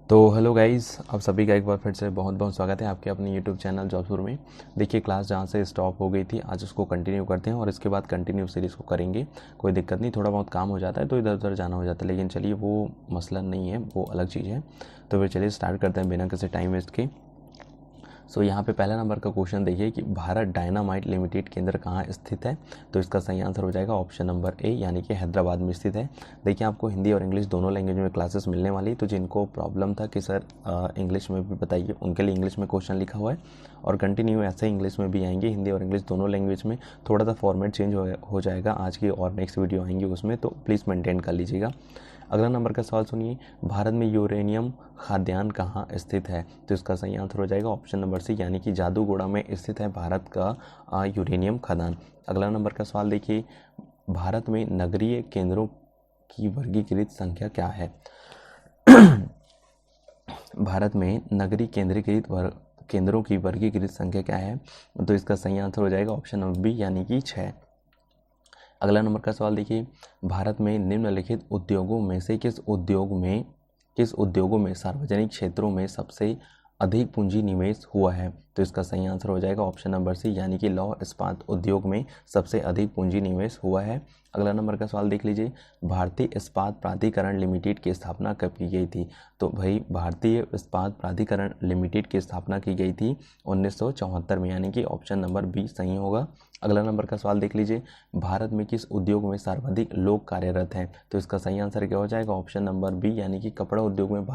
तो hello guys, आप सभी का एक बार फिर से बहुत बहुत स्वागत है आपके अपने यूट्यूब चैनल जॉब्सपुर में। देखिए, क्लास जहाँ से स्टॉप हो गई थी आज उसको कंटिन्यू करते हैं और इसके बाद कंटिन्यू सीरीज़ को करेंगे। कोई दिक्कत नहीं, थोड़ा बहुत काम हो जाता है तो इधर उधर जाना हो जाता है, लेकिन चलिए वो मसला नहीं है, वो अलग चीज़ है। तो फिर चलिए स्टार्ट करते हैं बिना किसी टाइम वेस्ट के। यहाँ पे पहला नंबर का क्वेश्चन देखिए कि भारत डायनामाइट लिमिटेड केंद्र कहाँ स्थित है। तो इसका सही आंसर हो जाएगा ऑप्शन नंबर ए, यानी कि हैदराबाद में स्थित है। देखिए, आपको हिंदी और इंग्लिश दोनों लैंग्वेज में क्लासेस मिलने वाली, तो जिनको प्रॉब्लम था कि सर इंग्लिश में भी बताइए, उनके लिए इंग्लिश में क्वेश्चन लिखा हुआ है और कंटिन्यू ऐसे इंग्लिश में भी आएंगे, हिंदी और इंग्लिश दोनों लैंग्वेज में। थोड़ा सा फॉर्मेट चेंज हो जाएगा आज की और नेक्स्ट वीडियो आएंगी उसमें, तो प्लीज़ मेंटेन कर लीजिएगा। अगला नंबर का सवाल सुनिए, भारत में यूरेनियम खाद्यान्न कहाँ स्थित है। तो इसका सही आंसर हो जाएगा ऑप्शन नंबर सी, यानी कि जादूगोड़ा में स्थित है भारत का यूरेनियम खादान। अगला नंबर का सवाल देखिए, भारत में नगरीय केंद्रों की वर्गीकृत संख्या क्या है। भारत में नगरीय केंद्रों की वर्गीकृत संख्या क्या है। तो इसका सही आंसर हो जाएगा ऑप्शन नंबर बी, यानी कि 6। अगला नंबर का सवाल देखिए, भारत में निम्नलिखित उद्योगों में से किस उद्योगों में सार्वजनिक क्षेत्रों में सबसे अधिक पूंजी निवेश हुआ है। तो इसका सही आंसर हो जाएगा ऑप्शन नंबर सी, यानी कि लौह इस्पात उद्योग में सबसे अधिक पूंजी निवेश हुआ है। अगला नंबर का सवाल देख लीजिए, भारतीय इस्पात प्राधिकरण लिमिटेड की स्थापना कब की गई थी। तो भाई, भारतीय इस्पात प्राधिकरण लिमिटेड की स्थापना की गई थी 1974 में, यानी कि ऑप्शन नंबर बी सही होगा। अगला नंबर का सवाल देख लीजिए, भारत में किस उद्योग में सर्वाधिक लोग कार्यरत हैं। तो इसका सही आंसर क्या हो जाएगा ऑप्शन नंबर बी, यानी कि कपड़ा उद्योग में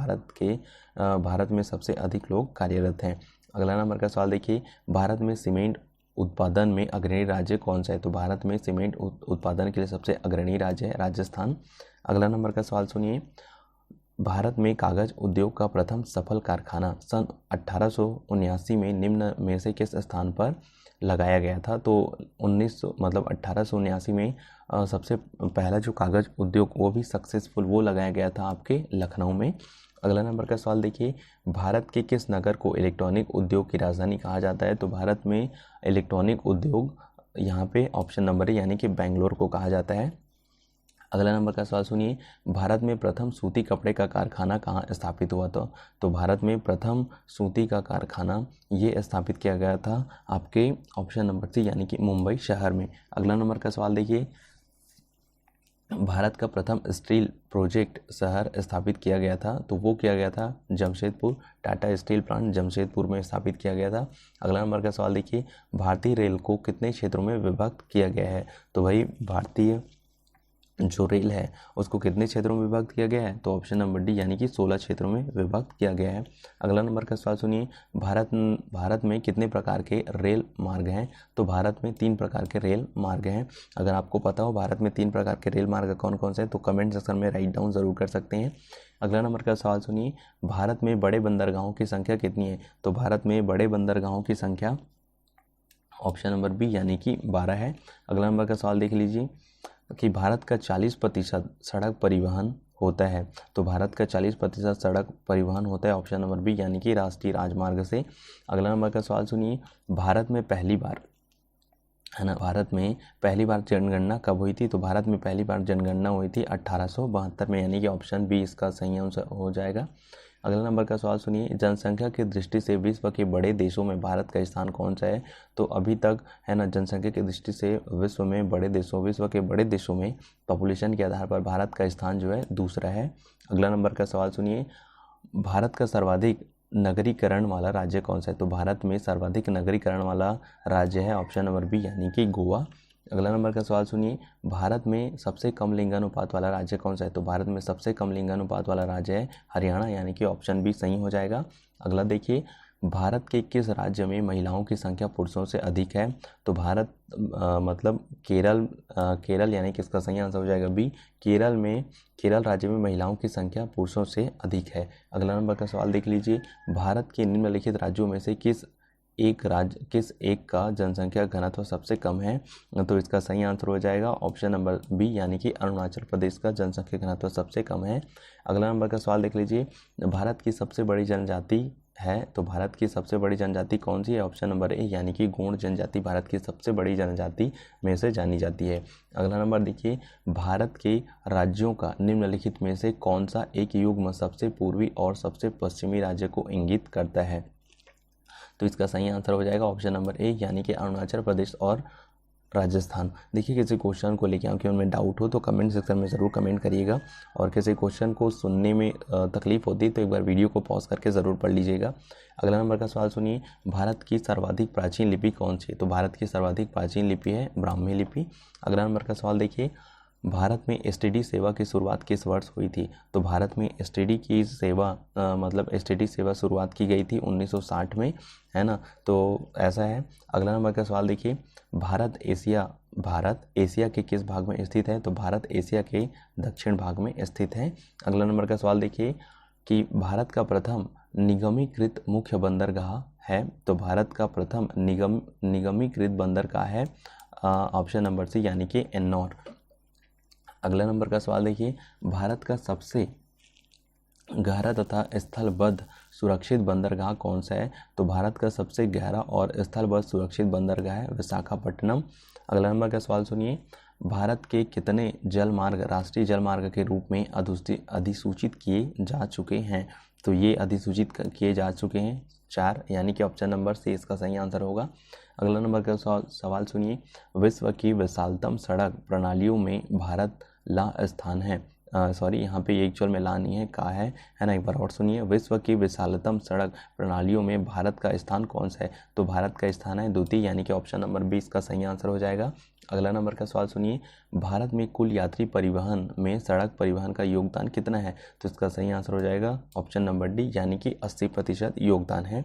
भारत में सबसे अधिक लोग कार्यरत हैं। अगला नंबर का सवाल देखिए, भारत में सीमेंट उत्पादन में अग्रणी राज्य कौन सा है। तो भारत में सीमेंट उत्पादन के लिए सबसे अग्रणी राज्य है राजस्थान। अगला नंबर का सवाल सुनिए, भारत में कागज उद्योग का प्रथम सफल कारखाना सन 1879 में निम्न में से किस स्थान पर लगाया गया था। तो 1879 में सबसे पहला जो कागज उद्योग वो भी सक्सेसफुल वो लगाया गया था आपके लखनऊ में। अगला नंबर का सवाल देखिए, भारत के किस नगर को इलेक्ट्रॉनिक उद्योग की राजधानी कहा जाता है। तो भारत में इलेक्ट्रॉनिक उद्योग यहाँ पे ऑप्शन नंबर है, यानी कि बेंगलोर को कहा जाता है। अगला नंबर का सवाल सुनिए, भारत में प्रथम सूती कपड़े का कारखाना कहाँ स्थापित हुआ था। तो भारत में प्रथम सूती का कारखाना ये स्थापित किया गया था आपके ऑप्शन नंबर सी, यानी कि मुंबई शहर में। अगला नंबर का सवाल देखिए, भारत का प्रथम स्टील प्रोजेक्ट शहर स्थापित किया गया था। तो वो किया गया था जमशेदपुर, टाटा स्टील प्लांट जमशेदपुर में स्थापित किया गया था। अगला नंबर का सवाल देखिए, भारतीय रेल को कितने क्षेत्रों में विभक्त किया गया है। तो भाई, भारतीय जो रेल है उसको कितने क्षेत्रों में विभक्त किया गया है। तो ऑप्शन नंबर डी, यानी कि 16 क्षेत्रों में विभक्त किया गया है। अगला नंबर का सवाल सुनिए, भारत में कितने प्रकार के रेल मार्ग हैं। तो भारत में 3 प्रकार के रेल मार्ग हैं। अगर आपको पता हो भारत में 3 प्रकार के रेल मार्ग कौन कौन से हैं तो कमेंट सेक्शन में राइट डाउन ज़रूर कर सकते हैं। अगला नंबर का सवाल सुनिए, भारत में बड़े बंदरगाहों की संख्या कितनी है। तो भारत में बड़े बंदरगाहों की संख्या ऑप्शन नंबर बी, यानी कि 12 है। अगला नंबर का सवाल देख लीजिए कि भारत का 40% सड़क परिवहन होता है। तो भारत का 40% सड़क परिवहन होता है ऑप्शन नंबर बी, यानी कि राष्ट्रीय राजमार्ग से। अगला नंबर का सवाल सुनिए, भारत में पहली बार जनगणना कब हुई थी। तो भारत में पहली बार जनगणना हुई थी 1872 में, यानी कि ऑप्शन बी इसका सही आंसर हो जाएगा। अगला नंबर का सवाल सुनिए, जनसंख्या की दृष्टि से विश्व के बड़े देशों में भारत का स्थान कौन सा है। तो अभी तक है ना, जनसंख्या की दृष्टि से विश्व के बड़े देशों में पॉपुलेशन के आधार पर भारत का स्थान जो है दूसरा है। अगला नंबर का सवाल सुनिए, भारत का सर्वाधिक नगरीकरण वाला राज्य कौन सा है। तो भारत में सर्वाधिक नगरीकरण वाला राज्य है ऑप्शन नंबर बी, यानी कि गोवा। अगला नंबर का सवाल सुनिए, भारत में सबसे कम लिंगानुपात वाला राज्य कौन सा है। तो भारत में सबसे कम लिंगानुपात वाला राज्य है हरियाणा, यानी कि ऑप्शन बी सही हो जाएगा। अगला देखिए, भारत के किस राज्य में महिलाओं की संख्या पुरुषों से अधिक है। तो मतलब केरल, यानी कि इसका सही आंसर हो जाएगा बी, केरल राज्य में महिलाओं की संख्या पुरुषों से अधिक है। अगला नंबर का सवाल देख लीजिए, भारत के निम्नलिखित राज्यों में से किस एक का जनसंख्या घनत्व सबसे कम है। तो इसका सही आंसर हो जाएगा ऑप्शन नंबर बी, यानी कि अरुणाचल प्रदेश का जनसंख्या घनत्व सबसे कम है। अगला नंबर का सवाल देख लीजिए, भारत की सबसे बड़ी जनजाति है तो भारत की सबसे बड़ी जनजाति कौन सी है? ऑप्शन नंबर ए यानी कि गोंड जनजाति भारत की सबसे बड़ी जनजाति में से जानी जाती है। अगला नंबर देखिए, भारत के राज्यों का निम्नलिखित में से कौन सा एक युग्म सबसे पूर्वी और सबसे पश्चिमी राज्य को इंगित करता है? तो इसका सही आंसर हो जाएगा ऑप्शन नंबर ए यानी कि अरुणाचल प्रदेश और राजस्थान। देखिए किसी क्वेश्चन को लेकर आपके मन में डाउट हो तो कमेंट सेक्शन में ज़रूर कमेंट करिएगा, और किसी क्वेश्चन को सुनने में तकलीफ होती है तो एक बार वीडियो को पॉज करके ज़रूर पढ़ लीजिएगा। अगला नंबर का सवाल सुनिए, भारत की सर्वाधिक प्राचीन लिपि कौन सी है? तो भारत की सर्वाधिक प्राचीन लिपि है ब्राह्मी लिपि। अगला नंबर का सवाल देखिए, भारत में एसटीडी सेवा की शुरुआत किस वर्ष हुई थी? तो भारत में एसटीडी की सेवा मतलब एसटीडी सेवा शुरुआत की गई थी 1960 में, है ना। तो ऐसा है। अगला नंबर का सवाल देखिए, भारत एशिया के किस भाग में स्थित है? तो भारत एशिया के दक्षिण भाग में स्थित है। अगला नंबर का सवाल देखिए कि भारत का प्रथम निगमीकृत मुख्य बंदरगाह है? तो भारत का प्रथम निगमीकृत बंदरगाह है ऑप्शन नंबर सी यानी कि एन्नौर। अगला नंबर का सवाल देखिए, भारत का सबसे गहरा तथा स्थलबद्ध सुरक्षित बंदरगाह कौन सा है? तो भारत का सबसे गहरा और स्थलबद्ध सुरक्षित बंदरगाह है विशाखापट्टनम। अगला नंबर का सवाल सुनिए, भारत के कितने जलमार्ग राष्ट्रीय जलमार्ग के रूप में अधिसूचित किए जा चुके हैं? तो ये अधिसूचित किए जा चुके हैं 4 यानी कि ऑप्शन नंबर सी इसका सही आंसर होगा। अगला नंबर का सवाल सुनिए, विश्व की विशालतम सड़क प्रणालियों में भारत ला स्थान है। यहाँ पे एक्चुअल में ला नहीं है, का है ना। एक बार और सुनिए, विश्व की विशालतम सड़क प्रणालियों में भारत का स्थान कौन सा है? तो भारत का स्थान है द्वितीय यानी कि ऑप्शन नंबर बी इसका सही आंसर हो जाएगा। अगला नंबर का सवाल सुनिए, भारत में कुल यात्री परिवहन में सड़क परिवहन का योगदान कितना है? तो इसका सही आंसर हो जाएगा ऑप्शन नंबर डी यानी कि 80% योगदान है।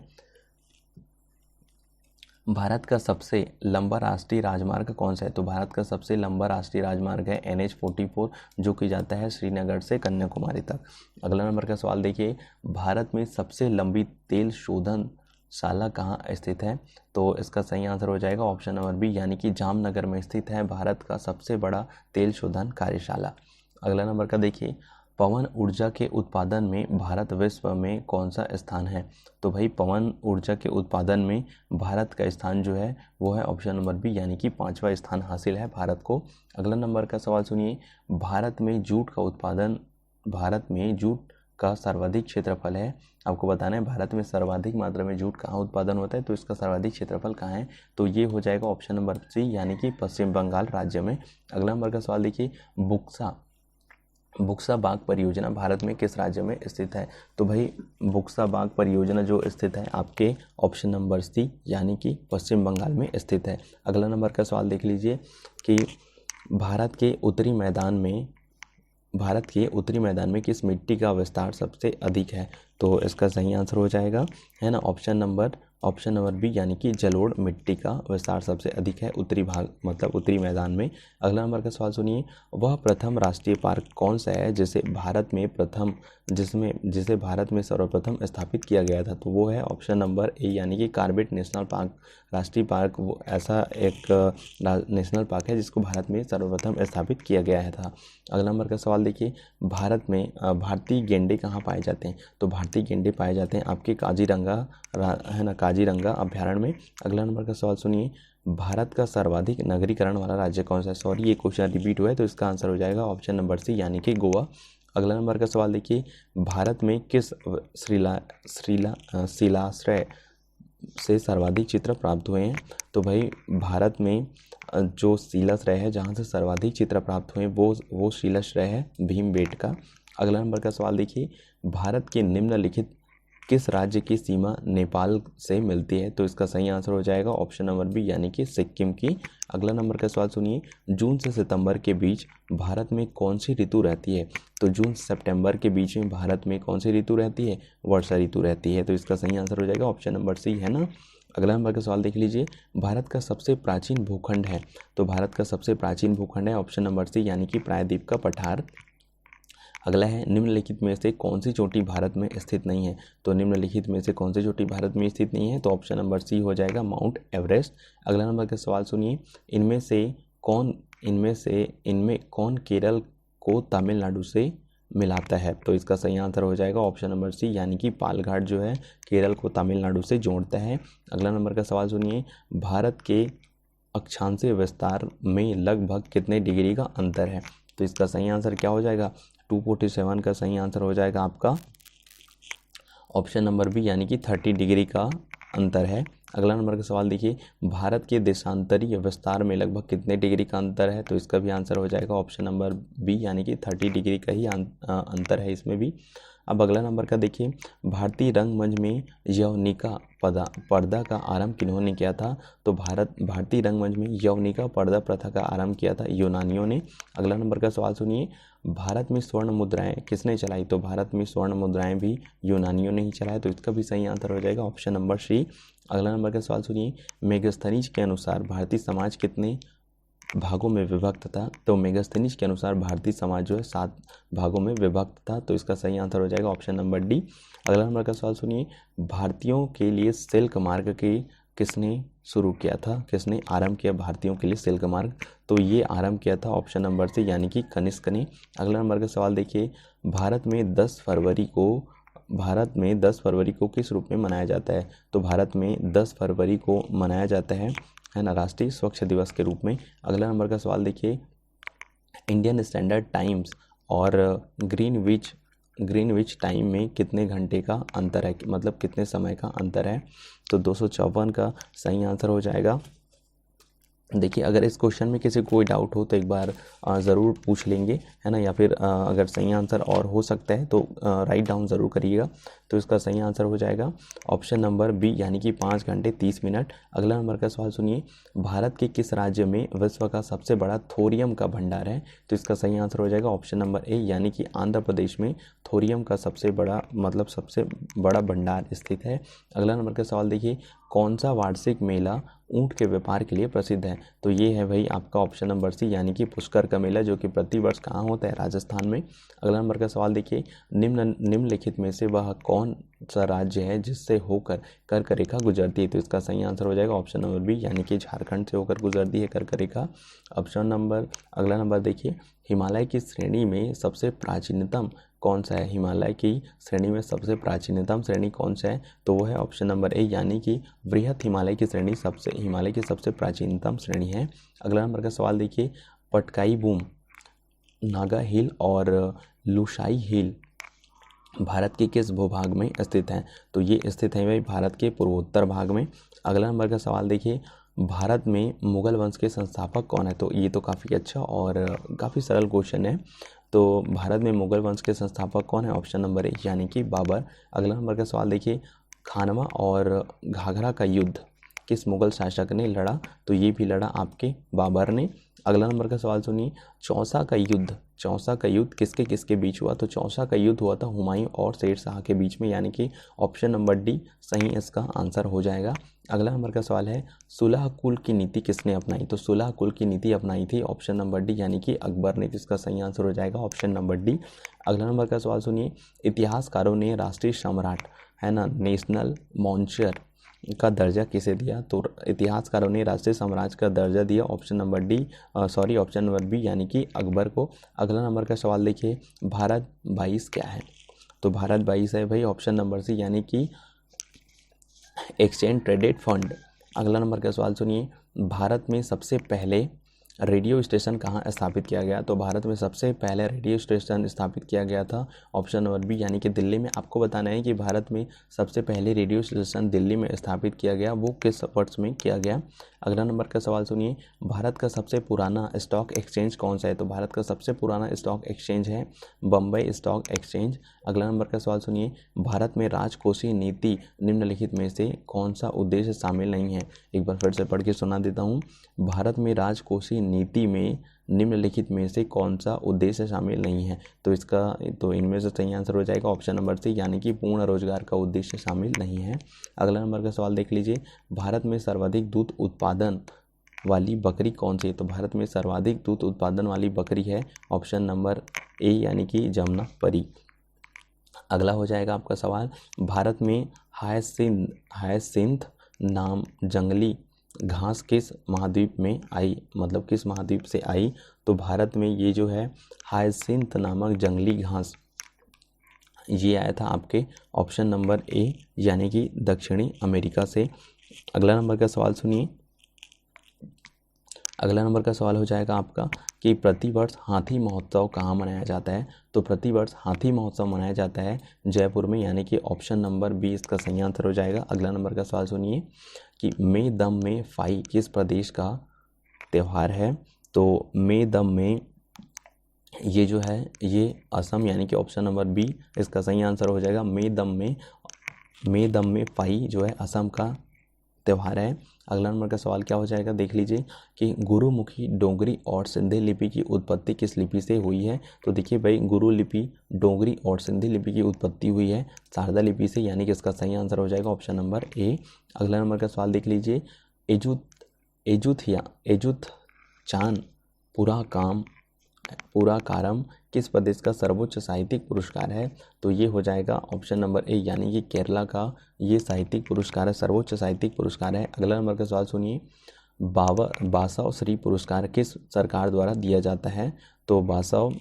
भारत का सबसे लंबा राष्ट्रीय राजमार्ग कौन सा है? तो भारत का सबसे लंबा राष्ट्रीय राजमार्ग है NH-44 जो कि जाता है श्रीनगर से कन्याकुमारी तक। अगला नंबर का सवाल देखिए, भारत में सबसे लंबी तेल शोधनशाला कहाँ स्थित है? तो इसका सही आंसर हो जाएगा ऑप्शन नंबर बी यानी कि जामनगर में स्थित है भारत का सबसे बड़ा तेल शोधन कार्यशाला। अगला नंबर का देखिए, पवन ऊर्जा के उत्पादन में भारत विश्व में कौन सा स्थान है? तो भाई पवन ऊर्जा के उत्पादन में भारत का स्थान जो है वो है ऑप्शन नंबर बी यानी कि 5वां स्थान हासिल है भारत को। अगला नंबर का सवाल सुनिए, भारत में जूट का सर्वाधिक क्षेत्रफल है। आपको बताना है भारत में सर्वाधिक मात्रा में जूट कहाँ उत्पादन होता है, तो इसका सर्वाधिक क्षेत्रफल कहाँ है? तो ये हो जाएगा ऑप्शन नंबर सी यानी कि पश्चिम बंगाल राज्य में। अगला नंबर का सवाल देखिए, बुक्सा बाग परियोजना भारत में किस राज्य में स्थित है? तो भाई बुक्सा बाग परियोजना जो स्थित है आपके ऑप्शन नंबर सी यानी कि पश्चिम बंगाल में स्थित है। अगला नंबर का सवाल देख लीजिए कि भारत के उत्तरी मैदान में किस मिट्टी का विस्तार सबसे अधिक है? तो इसका सही आंसर हो जाएगा, है ना, ऑप्शन नंबर बी यानी कि जलोढ़ मिट्टी का विस्तार सबसे अधिक है उत्तरी भाग मतलब उत्तरी मैदान में। अगला नंबर का सवाल सुनिए, वह प्रथम राष्ट्रीय पार्क कौन सा है जिसे भारत में सर्वप्रथम स्थापित किया गया था? तो वो है ऑप्शन नंबर ए यानी कि कॉर्बेट नेशनल पार्क राष्ट्रीय पार्क। वो ऐसा एक नेशनल पार्क है जिसको भारत में सर्वप्रथम स्थापित किया गया था। अगला नंबर का सवाल देखिए, भारत में भारतीय गेंडे कहाँ पाए जाते हैं? तो भारतीय गेंडे पाए जाते हैं आपके काजीरंगा अभ्यारण्य में। अगला नंबर का सवाल सुनिए, भारत का सर्वाधिक नगरीकरण वाला राज्य कौन सा है? सॉरी ये क्वेश्चन रिपीट हुआ है तो इसका आंसर हो जाएगा ऑप्शन नंबर सी यानी कि गोवा। अगला नंबर का सवाल देखिए, भारत में किस शिलाश्रय से सर्वाधिक चित्र प्राप्त हुए हैं? तो भाई भारत में जो शिलाश्रय है जहाँ से सर्वाधिक चित्र प्राप्त हुए वो शिलाश्रय है भीमबेटका। अगला नंबर का सवाल देखिए, भारत के निम्नलिखित किस राज्य की सीमा नेपाल से मिलती है? तो इसका सही आंसर हो जाएगा ऑप्शन नंबर बी यानी कि सिक्किम की। अगला नंबर का सवाल सुनिए, जून से सितंबर के बीच भारत में कौन सी ऋतु रहती है? तो जून से सितंबर के बीच में भारत में कौन सी ऋतु रहती है? वर्षा ऋतु रहती है। तो इसका सही आंसर हो जाएगा ऑप्शन नंबर सी, है ना। अगला नंबर का सवाल देख लीजिए, भारत का सबसे प्राचीन भूखंड है? तो भारत का सबसे प्राचीन भूखंड है ऑप्शन नंबर सी यानी कि प्रायद्वीप का पठार। अगला है, निम्नलिखित में से कौन सी चोटी भारत में स्थित नहीं है? तो निम्नलिखित में से कौन सी चोटी भारत में स्थित नहीं है? तो ऑप्शन नंबर सी हो जाएगा माउंट एवरेस्ट। अगला नंबर का सवाल सुनिए, इनमें कौन केरल को तमिलनाडु से मिलाता है। तो इसका सही आंसर हो जाएगा ऑप्शन नंबर सी, यानी कि पालघाट जो है केरल को तमिलनाडु से जोड़ता है। अगला नंबर का सवाल सुनिए, भारत के अक्षांशीय विस्तार में लगभग कितने डिग्री का अंतर है? तो इसका सही आंसर क्या हो जाएगा? 247 का सही आंसर हो जाएगा आपका ऑप्शन नंबर बी, यानी कि 30 डिग्री का अंतर है। अगला नंबर का सवाल देखिए, भारत के देशांतरीय विस्तार में लगभग कितने डिग्री का अंतर है? तो इसका भी आंसर हो जाएगा ऑप्शन नंबर बी, यानी कि 30 डिग्री का ही अंतर है इसमें भी। अब अगला नंबर का देखिए, भारतीय रंगमंच में यवनिका पर्दा का आरंभ किन्होंने किया था? तो भारतीय रंगमंच में यवनिका पर्दा प्रथा का आरंभ किया था यूनानियों ने। अगला नंबर का सवाल सुनिए, भारत में स्वर्ण मुद्राएं किसने चलाई? तो भारत में स्वर्ण मुद्राएं भी यूनानियों ने ही चलाया। तो इसका भी सही आंसर हो जाएगा ऑप्शन नंबर सी। अगला नंबर का सवाल सुनिए, मेगास्थनीज के अनुसार भारतीय समाज कितने भागों में विभक्त था? तो मेगास्थनीज के अनुसार भारतीय समाज जो है 7 भागों में विभक्त था। तो इसका सही आंसर हो जाएगा ऑप्शन नंबर डी। अगला नंबर का सवाल सुनिए, भारतीयों के लिए सिल्क मार्ग के किसने शुरू किया था? किसने आरंभ किया भारतीयों के लिए सिल्क मार्ग? तो ये आरंभ किया था ऑप्शन नंबर से, यानी कि कनिष्क ने। अगला नंबर का सवाल देखिए, भारत में 10 फरवरी को किस रूप में मनाया जाता है? तो भारत में 10 फरवरी को मनाया जाता है ना, राष्ट्रीय स्वच्छ दिवस के रूप में। अगला नंबर का सवाल देखिए, इंडियन स्टैंडर्ड टाइम्स और ग्रीनविच टाइम में कितने घंटे का अंतर है, मतलब कितने समय का अंतर है? तो 254 का सही आंसर हो जाएगा। देखिए, अगर इस क्वेश्चन में किसी को कोई डाउट हो तो एक बार ज़रूर पूछ लेंगे, है ना, या फिर अगर सही आंसर और हो सकता है तो राइट डाउन ज़रूर करिएगा। तो इसका सही आंसर हो जाएगा ऑप्शन नंबर बी, यानी कि 5 घंटे 30 मिनट। अगला नंबर का सवाल सुनिए, भारत के किस राज्य में विश्व का सबसे बड़ा थोरियम का भंडार है? तो इसका सही आंसर हो जाएगा ऑप्शन नंबर ए, यानी कि आंध्र प्रदेश में थोरियम का सबसे बड़ा भंडार स्थित है। अगला नंबर का सवाल देखिए, कौन सा वार्षिक मेला ऊंट के व्यापार के लिए प्रसिद्ध है? तो ये है भाई आपका ऑप्शन नंबर सी, यानी कि पुष्कर का मेला, जो कि प्रतिवर्ष कहाँ होता है? राजस्थान में। अगला नंबर का सवाल देखिए, निम्नलिखित में से वह कौन सा राज्य है जिससे होकर कर्क रेखा गुजरती है? तो इसका सही आंसर हो जाएगा ऑप्शन नंबर बी, यानी कि झारखंड से होकर गुजरती है कर्क रेखा। अगला नंबर देखिए, हिमालय की श्रेणी में सबसे प्राचीनतम कौन सा है? हिमालय की श्रेणी में सबसे प्राचीनतम श्रेणी कौन सा है? तो वो है ऑप्शन नंबर ए, यानी कि बृहत हिमालय की श्रेणी हिमालय की सबसे प्राचीनतम श्रेणी है। अगला नंबर का सवाल देखिए, पटकाई बूम, नागा हिल और लुसाई हिल भारत के किस भूभाग में स्थित हैं? तो ये स्थित है भाई भारत के पूर्वोत्तर भाग में। अगला नंबर का सवाल देखिए, भारत में मुगल वंश के संस्थापक कौन है? तो ये तो काफ़ी अच्छा और काफ़ी सरल क्वेश्चन है। तो भारत में मुगल वंश के संस्थापक कौन है? ऑप्शन नंबर ए, यानी कि बाबर। अगला नंबर का सवाल देखिए, खानवा और घाघरा का युद्ध किस मुगल शासक ने लड़ा? तो ये भी लड़ा आपके बाबर ने। अगला नंबर का सवाल सुनिए, चौसा का युद्ध किसके किसके बीच हुआ? तो चौसा का युद्ध हुआ था हुमायूं और शेर शाह के बीच में, यानी कि ऑप्शन नंबर डी सही इसका आंसर हो जाएगा। अगला नंबर का सवाल है, सुलह कुल की नीति किसने अपनाई? तो सुलह कुल की नीति अपनाई थी ऑप्शन नंबर डी, यानी कि अकबर ने। इसका सही आंसर हो जाएगा ऑप्शन नंबर डी। अगला नंबर का सवाल सुनिए, इतिहासकारों ने राष्ट्रीय सम्राट, है ना, नेशनल मॉन्चर का दर्जा किसे दिया? तो इतिहासकारों ने राष्ट्रीय साम्राज्य का दर्जा दिया ऑप्शन नंबर बी, यानी कि अकबर को। अगला नंबर का सवाल देखिए, भारत 22 क्या है? तो भारत 22 है भाई ऑप्शन नंबर सी, यानी कि एक्सचेंज ट्रेडेड फंड। अगला नंबर का सवाल सुनिए, भारत में सबसे पहले रेडियो स्टेशन कहाँ स्थापित किया गया? तो भारत में सबसे पहले रेडियो स्टेशन स्थापित किया गया था ऑप्शन नंबर बी, यानी कि दिल्ली में। आपको बताना है कि भारत में सबसे पहले रेडियो स्टेशन दिल्ली में स्थापित किया गया, वो किस वर्ष में किया गया? अगला नंबर का सवाल सुनिए, भारत का सबसे पुराना स्टॉक एक्सचेंज कौन सा है? तो भारत का सबसे पुराना स्टॉक एक्सचेंज है बम्बई स्टॉक एक्सचेंज। अगला नंबर का सवाल सुनिए, भारत में राजकोषीय नीति निम्नलिखित में से कौन सा उद्देश्य शामिल नहीं है? एक बार फिर से पढ़ के सुना देता हूँ, भारत में राजकोषीय नीति में निम्नलिखित में से कौन सा उद्देश्य शामिल नहीं है? तो इनमें से सही आंसर हो जाएगा ऑप्शन नंबर सी, यानी कि पूर्ण रोजगार का उद्देश्य शामिल नहीं है। अगला नंबर का सवाल देख लीजिए, भारत में सर्वाधिक दूध उत्पादन वाली बकरी कौन सी है? तो भारत में सर्वाधिक दूध उत्पादन वाली बकरी है ऑप्शन नंबर ए, यानी कि जमुनापरी। अगला हो जाएगा आपका सवाल, भारत में हायसिंथ नाम जंगली घास किस महाद्वीप में आई, मतलब किस महाद्वीप से आई, तो भारत में ये जो है हायसिंथ नामक जंगली घास ये आया था आपके ऑप्शन नंबर ए यानी कि दक्षिणी अमेरिका से। अगला नंबर का सवाल सुनिए। अगला नंबर का सवाल हो जाएगा आपका कि प्रतिवर्ष हाथी महोत्सव कहाँ मनाया जाता है, तो प्रतिवर्ष हाथी महोत्सव मनाया जाता है जयपुर में, यानी कि ऑप्शन नंबर बी इसका सही आंसर हो जाएगा। अगला नंबर का सवाल सुनिए कि मे दम में फाई किस प्रदेश का त्यौहार है, तो मे दम में ये जो है ये असम, यानी कि ऑप्शन नंबर बी इसका सही आंसर हो जाएगा। मे दम में फाई जो है असम का त्यौहार है। अगला नंबर का सवाल क्या हो जाएगा, देख लीजिए कि गुरुमुखी डोगरी और सिंधी लिपि की उत्पत्ति किस लिपि से हुई है, तो देखिए भाई गुरु लिपि डोगरी और सिंधी लिपि की उत्पत्ति हुई है शारदा लिपि से, यानी कि इसका सही आंसर हो जाएगा ऑप्शन नंबर ए। अगला नंबर का सवाल देख लीजिए, एजुथचान पुराकारम किस प्रदेश का सर्वोच्च साहित्यिक पुरस्कार है, तो ये हो जाएगा ऑप्शन नंबर ए यानी कि केरला का ये साहित्यिक पुरस्कार है, सर्वोच्च साहित्यिक पुरस्कार है। अगला नंबर का सवाल सुनिए, बासव श्री पुरस्कार किस सरकार द्वारा दिया जाता है, तो बासव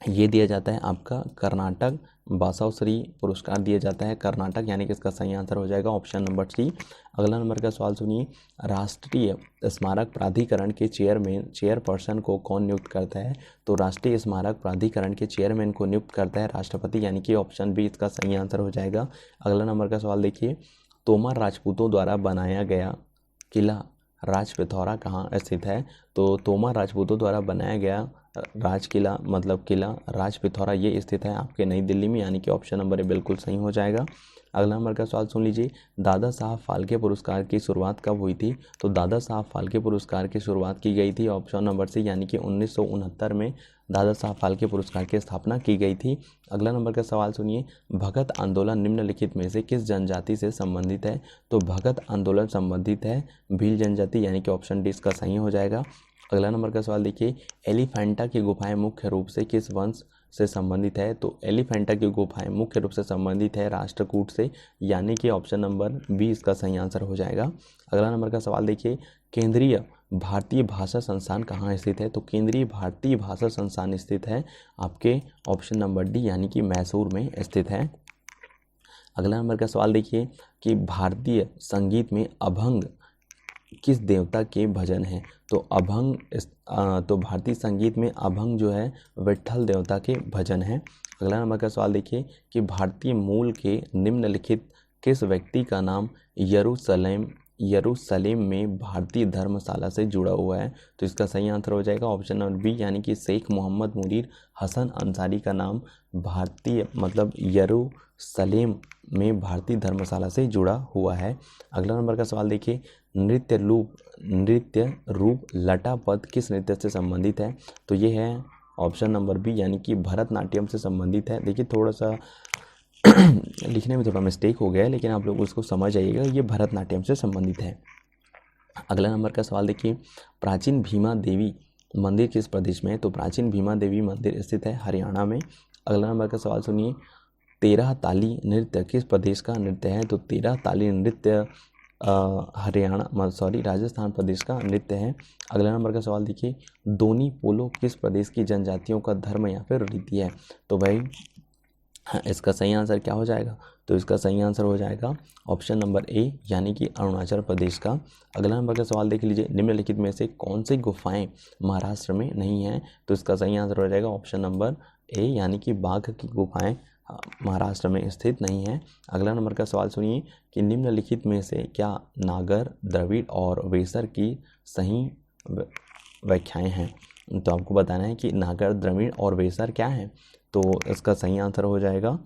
ये दिया जाता है आपका कर्नाटक, बासव श्री पुरस्कार दिया जाता है कर्नाटक, यानी कि इसका सही आंसर हो जाएगा ऑप्शन नंबर सी। अगला नंबर का सवाल सुनिए, राष्ट्रीय स्मारक प्राधिकरण के चेयरपर्सन को कौन नियुक्त करता है, तो राष्ट्रीय स्मारक प्राधिकरण के चेयरमैन को नियुक्त करता है राष्ट्रपति, यानी कि ऑप्शन बी इसका सही आंसर हो जाएगा। अगला नंबर का सवाल देखिए, तोमर राजपूतों द्वारा बनाया गया किला राजपिथौरा कहाँ स्थित है, तो तोमर राजपूतों द्वारा बनाया गया राज किला मतलब किला राजपिथौरा ये स्थित है आपके नई दिल्ली में, यानी कि ऑप्शन नंबर ए बिल्कुल सही हो जाएगा। अगला नंबर का सवाल सुन लीजिए, दादा साहब फाल्के पुरस्कार की शुरुआत कब हुई थी, तो दादा साहब फाल्के पुरस्कार की शुरुआत की गई थी ऑप्शन नंबर सी, यानी कि 1969 में दादा साहब फाल्के पुरस्कार की स्थापना की गई थी। अगला नंबर का सवाल सुनिए, भगत आंदोलन निम्नलिखित में से किस जनजाति से संबंधित है, तो भगत आंदोलन संबंधित है भील जनजाति, यानी कि ऑप्शन डी इसका सही हो जाएगा। अगला नंबर का सवाल देखिए, एलिफेंटा की गुफाएं मुख्य रूप से किस वंश से संबंधित है, तो एलिफेंटा की गुफाएं मुख्य रूप से संबंधित है राष्ट्रकूट से, यानी कि ऑप्शन नंबर बी इसका सही आंसर हो जाएगा। अगला नंबर का सवाल देखिए, केंद्रीय भारतीय भाषा संस्थान कहाँ स्थित है, तो केंद्रीय भारतीय भाषा संस्थान स्थित है आपके ऑप्शन नंबर डी यानी कि मैसूर में स्थित है। अगला नंबर का सवाल देखिए कि भारतीय संगीत में अभंग किस देवता के भजन हैं, तो अभंग तो भारतीय संगीत में अभंग जो है विट्ठल देवता के भजन हैं। अगला नंबर का सवाल देखिए कि भारतीय मूल के निम्नलिखित किस व्यक्ति का नाम यरूशलेम में भारतीय धर्मशाला से जुड़ा हुआ है, तो इसका सही आंसर हो जाएगा ऑप्शन नंबर बी यानी कि शेख मोहम्मद मुनीर हसन अंसारी का नाम भारतीय मतलब यरूशलेम में भारतीय धर्मशाला से जुड़ा हुआ है। अगला नंबर का सवाल देखिए, नृत्य रूप लटापद किस नृत्य से संबंधित है, तो ये है ऑप्शन नंबर बी यानी कि भरतनाट्यम से संबंधित है। देखिए थोड़ा सा लिखने में थोड़ा मिस्टेक हो गया है, लेकिन आप लोग उसको समझ जाइएगा, ये भरतनाट्यम से संबंधित है। अगला नंबर का सवाल देखिए, प्राचीन भीमा देवी मंदिर किस प्रदेश में है, तो प्राचीन भीमा देवी मंदिर स्थित है हरियाणा में। अगला नंबर का सवाल सुनिए, 13 ताली नृत्य किस प्रदेश का नृत्य है, तो 13 ताली नृत्य राजस्थान प्रदेश का नृत्य है। अगला नंबर का सवाल देखिए, दोनी पोलो किस प्रदेश की जनजातियों का धर्म या फिर रीति है, तो भाई इसका सही आंसर क्या हो जाएगा, तो इसका सही आंसर हो जाएगा ऑप्शन नंबर ए यानी कि अरुणाचल प्रदेश का। अगला नंबर का सवाल देख लीजिए, निम्नलिखित में से कौन सी गुफाएं महाराष्ट्र में नहीं हैं, तो इसका सही आंसर हो जाएगा ऑप्शन नंबर ए यानी कि बाघ की गुफाएं महाराष्ट्र में स्थित नहीं है। अगला नंबर का सवाल सुनिए कि निम्नलिखित में से क्या नागर द्रविड़ और वेसर की सही व्याख्याएं हैं, तो आपको बताना है कि नागर द्रविड़ और वेसर क्या है, तो इसका सही आंसर हो जाएगा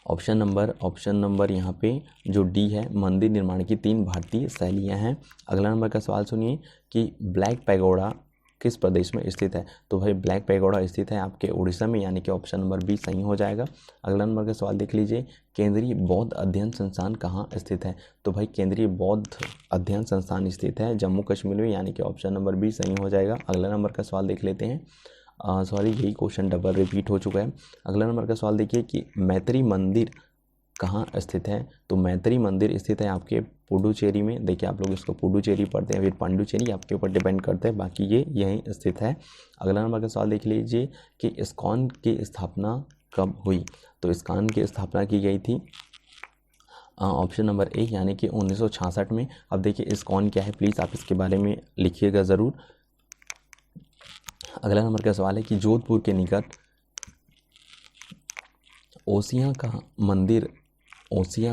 ऑप्शन नंबर यहाँ पे जो डी है, मंदिर निर्माण की 3 भारतीय शैलियाँ हैं। अगला नंबर का सवाल सुनिए कि ब्लैक पैगोडा किस प्रदेश में स्थित है, तो भाई ब्लैक पैगोडा स्थित है आपके उड़ीसा में, यानी कि ऑप्शन नंबर बी सही हो जाएगा। अगला नंबर का सवाल देख लीजिए, केंद्रीय बौद्ध अध्ययन संस्थान कहाँ स्थित है, तो भाई केंद्रीय बौद्ध अध्ययन संस्थान स्थित है जम्मू कश्मीर में, यानी कि ऑप्शन नंबर बी सही हो जाएगा। अगला नंबर का सवाल देख लेते हैं, यही क्वेश्चन डबल रिपीट हो चुका है। अगला नंबर का सवाल देखिए कि मैत्री मंदिर कहाँ स्थित है? तो मैत्री मंदिर स्थित है आपके पुडुचेरी में। देखिए आप लोग इसको पुडुचेरी पढ़ते हैं, फिर पांडुचेरी, आपके ऊपर डिपेंड करता है, बाकी ये यहीं स्थित है। अगला नंबर का सवाल देख लीजिए कि इस्कॉन की स्थापना कब हुई? तो इस्कॉन की स्थापना की गई थी ऑप्शन नंबर ए यानी कि 1966 में। अब देखिए इस्कॉन क्या है, प्लीज़ आप इसके बारे में लिखिएगा ज़रूर। अगला नंबर का सवाल है कि जोधपुर के निकट ओसियां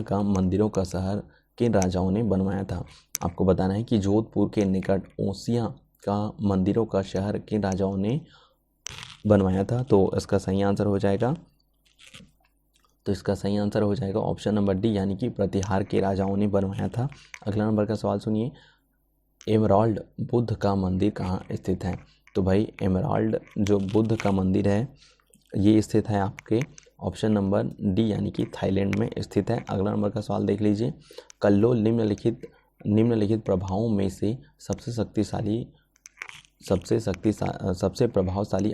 का मंदिरों का शहर किन राजाओं ने बनवाया था? आपको बताना है कि जोधपुर के निकट ओसियां का मंदिरों का शहर किन राजाओं ने बनवाया था? तो इसका सही आंसर हो जाएगा ऑप्शन नंबर डी यानी कि प्रतिहार के राजाओं ने बनवाया था। अगला नंबर का सवाल सुनिए, एमराल्ड बुद्ध का मंदिर कहाँ स्थित है? तो भाई एमराल्ड जो बुद्ध का मंदिर है ये स्थित है आपके ऑप्शन नंबर डी यानी कि थाईलैंड में स्थित है। अगला नंबर का सवाल देख लीजिए, कल्लोल निम्नलिखित प्रभावों में से सबसे प्रभावशाली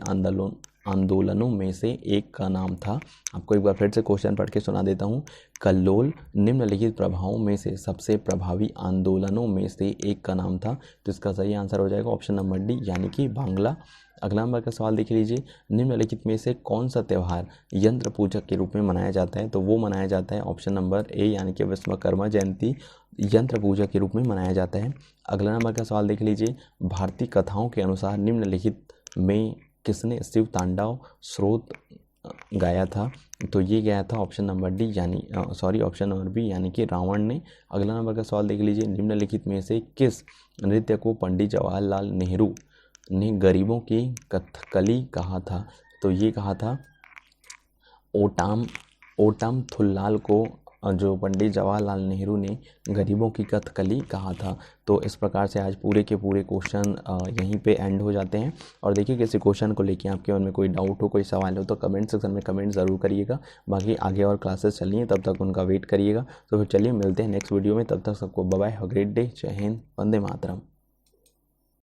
आंदोलनों में से एक का नाम था। आपको एक बार फिर से क्वेश्चन पढ़ के सुना देता हूँ। कल्लोल निम्नलिखित प्रभावों में से सबसे प्रभावी आंदोलनों में से एक का नाम था। तो इसका सही आंसर हो जाएगा ऑप्शन नंबर डी यानी कि बांग्ला। अगला नंबर का सवाल देख लीजिए, निम्नलिखित में से कौन सा त्यौहार यंत्र पूजक के रूप में मनाया जाता है? तो वो मनाया जाता है ऑप्शन नंबर ए यानी कि विश्वकर्मा जयंती यंत्र पूजा के रूप में मनाया जाता है। अगला नंबर का सवाल देख लीजिए, भारतीय कथाओं के अनुसार निम्नलिखित में किसने शिव तांडव स्रोत गाया था? तो ये गाया था ऑप्शन नंबर बी यानी कि रावण ने। अगला नंबर का सवाल देख लीजिए, निम्नलिखित में से किस नृत्य को पंडित जवाहरलाल नेहरू ने गरीबों की कथकली कहा था? तो ये कहा था ओटम थुल्लाल को, जो पंडित जवाहरलाल नेहरू ने गरीबों की कथकली कहा था। तो इस प्रकार से आज पूरे के पूरे क्वेश्चन यहीं पे एंड हो जाते हैं। और देखिए किसी क्वेश्चन को लेके आपके मन में कोई डाउट हो, कोई सवाल हो तो कमेंट सेक्शन में कमेंट ज़रूर करिएगा। बाकी आगे और क्लासेस चल रही हैं, तब तक उनका वेट करिएगा। तो फिर चलिए मिलते हैं नेक्स्ट वीडियो में, तब तक सबको bye bye, have a great day, जय हिंद, वंदे मातरम।